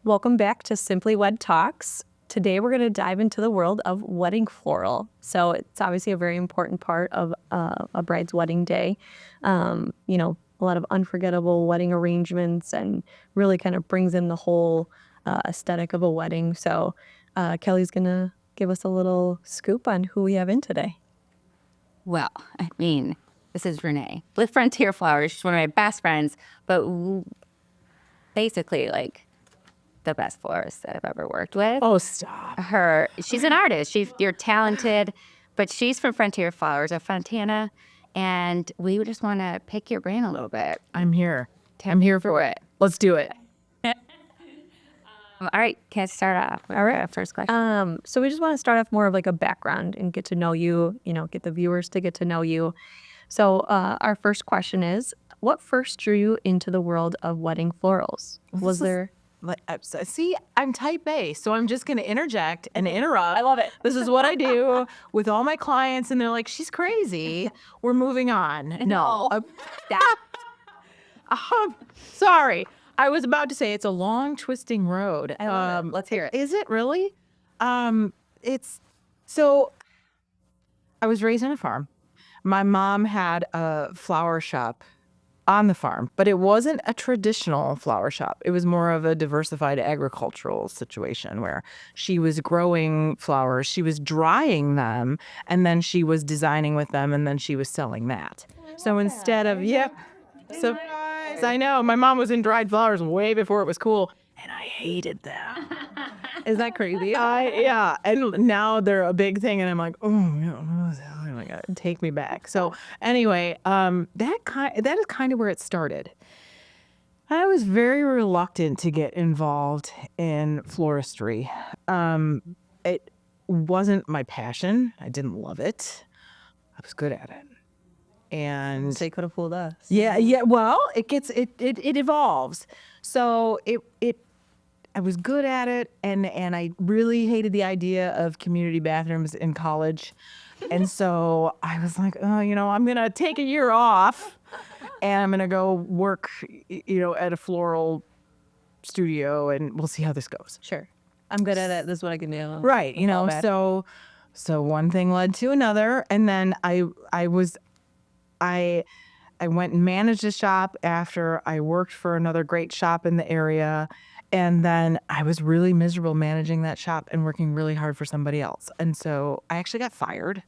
Welcome back to Simply Wed Talks. Today we're going to dive into the world of wedding floral. So it's obviously a very important part of a bride's wedding day. A lot of unforgettable wedding arrangements and really kind of brings in the whole aesthetic of a wedding. So Kelly's going to give us a little scoop on who we have in today. Well, this is Renee with Frontier Flowers. She's one of my best friends, but basically like the best florist that I've ever worked with. Oh, stop. She's an artist. You're talented, but she's from Frontier Flowers of Fontana, and we just want to pick your brain a little bit. I'm here. I'm here for it. Let's do it. All right, can I start off with our first question? So we just want to start off more of like a background and get to know you, get the viewers to get to know you. So our first question is, what first drew you into the world of wedding florals? See, I'm type A, so I'm just going to interject and interrupt. I love it. This is what I do with all my clients, and they're like, she's crazy. We're moving on. No. Sorry. I was about to say it's a long, twisting road. I love it. Let's hear it. Is it really? So I was raised on a farm. My mom had a flower shop on the farm, but it wasn't a traditional flower shop. It was more of a diversified agricultural situation where she was growing flowers, she was drying them, and then she was designing with them, and then she was selling that. So instead of, so I know my mom was in dried flowers way before it was cool, and I hated them. Is that crazy? Yeah, and now they're a big thing, and I'm like, oh my God, take me back. So anyway, that is kind of where it started. I was very reluctant to get involved in floristry. It wasn't my passion. I didn't love it. I was good at it. And So you could have fooled us. yeah. Well, it evolves. So I was good at it, and I really hated the idea of community bathrooms in college. And so I was like, I'm going to take a year off, and I'm going to go work, at a floral studio, and we'll see how this goes. Sure. I'm good at it. This is what I can do. Right. So one thing led to another. And then I went and managed a shop after I worked for another great shop in the area. And then I was really miserable managing that shop and working really hard for somebody else. And so I actually got fired,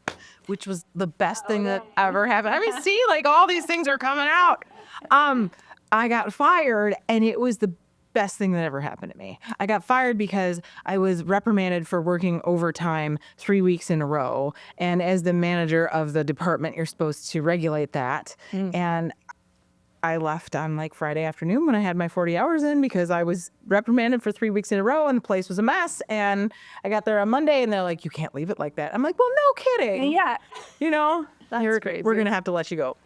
which was the best thing that ever happened. I mean, see, like all these things are coming out. I got fired, and it was the best thing that ever happened to me. I got fired because I was reprimanded for working overtime 3 weeks in a row. And as the manager of the department, you're supposed to regulate that. And I left on like Friday afternoon when I had my 40 hours in because I was reprimanded for 3 weeks in a row and the place was a mess. And I got there on Monday and they're like, you can't leave it like that. I'm like, well, no kidding. Yeah. That's crazy. We're going to have to let you go.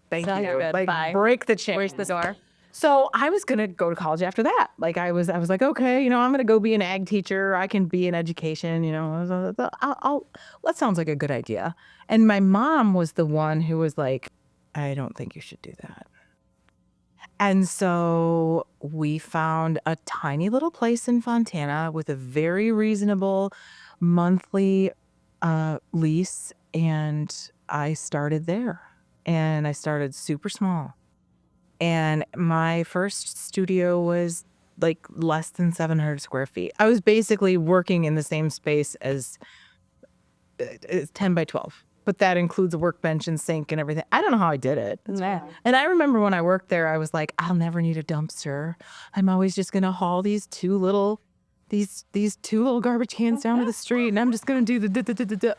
Thank you. Good. Like, Bye. break the chain. Where's the door? So I was going to go to college after that. Like I was like, okay, I'm going to go be an ag teacher. I can be in education, that sounds like a good idea. And my mom was the one who was like, I don't think you should do that. And so we found a tiny little place in Fontana with a very reasonable monthly lease. And I started there. And I started super small. And my first studio was like less than 700 square feet. I was basically working in the same space as 10 by 12. But that includes a workbench and sink and everything. I don't know how I did it. Yeah. And I remember when I worked there, I was like, I'll never need a dumpster. I'm always just going to haul these two little garbage cans down to the street, and I'm just going to do the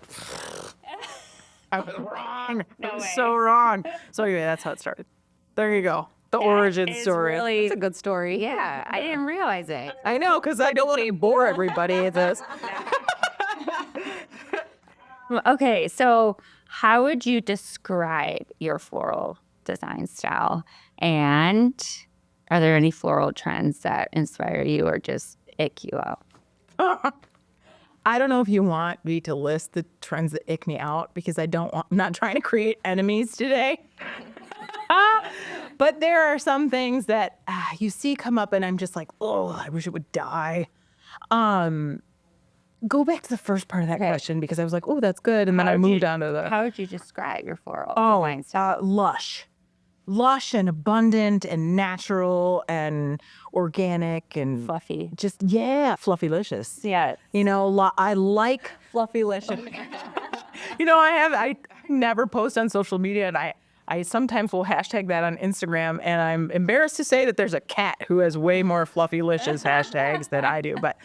I was wrong. I was so wrong. So anyway, that's how it started. There you go. The origin story. Really, It's a good story. yeah, I didn't realize it. I know, because I don't want to bore everybody with this. Okay, so how would you describe your floral design style? And are there any floral trends that inspire you or just ick you out? I don't know if you want me to list the trends that ick me out because I'm not trying to create enemies today. But there are some things that you see come up and I'm just like, oh, I wish it would die. Go back to the first part of that question because I was like, oh, that's good. And then I moved on to the How would you describe your floral design style? lush and abundant and natural and organic and Fluffy. just, fluffy-licious. Yeah. You know, I like Fluffy-licious. You know, I never post on social media, and I sometimes will hashtag that on Instagram, and I'm embarrassed to say that there's a cat who has way more fluffy-licious hashtags than I do, but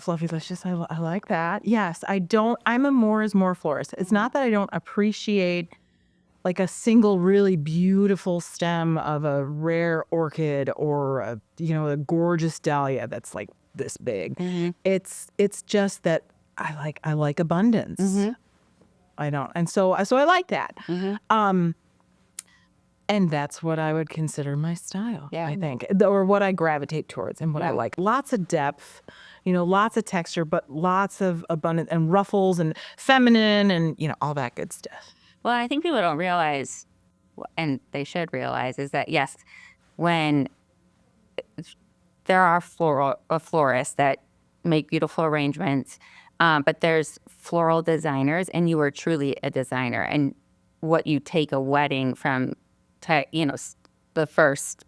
fluffy-licious, I like that. Yes, I'm a more is more florist. It's not that I don't appreciate like a single really beautiful stem of a rare orchid or a gorgeous dahlia that's like this big. Mm-hmm. It's just that I like abundance. Mm-hmm. I don't, and so I like that. Mm-hmm. And that's what I would consider my style. Yeah. I think, or what I gravitate towards, and what I like. Lots of depth, lots of texture, but lots of abundance and ruffles and feminine and all that good stuff. Well, I think people don't realize, and they should realize, is that yes, when there are florists that make beautiful arrangements, but there's floral designers, and you are truly a designer. And what you take a wedding from, the first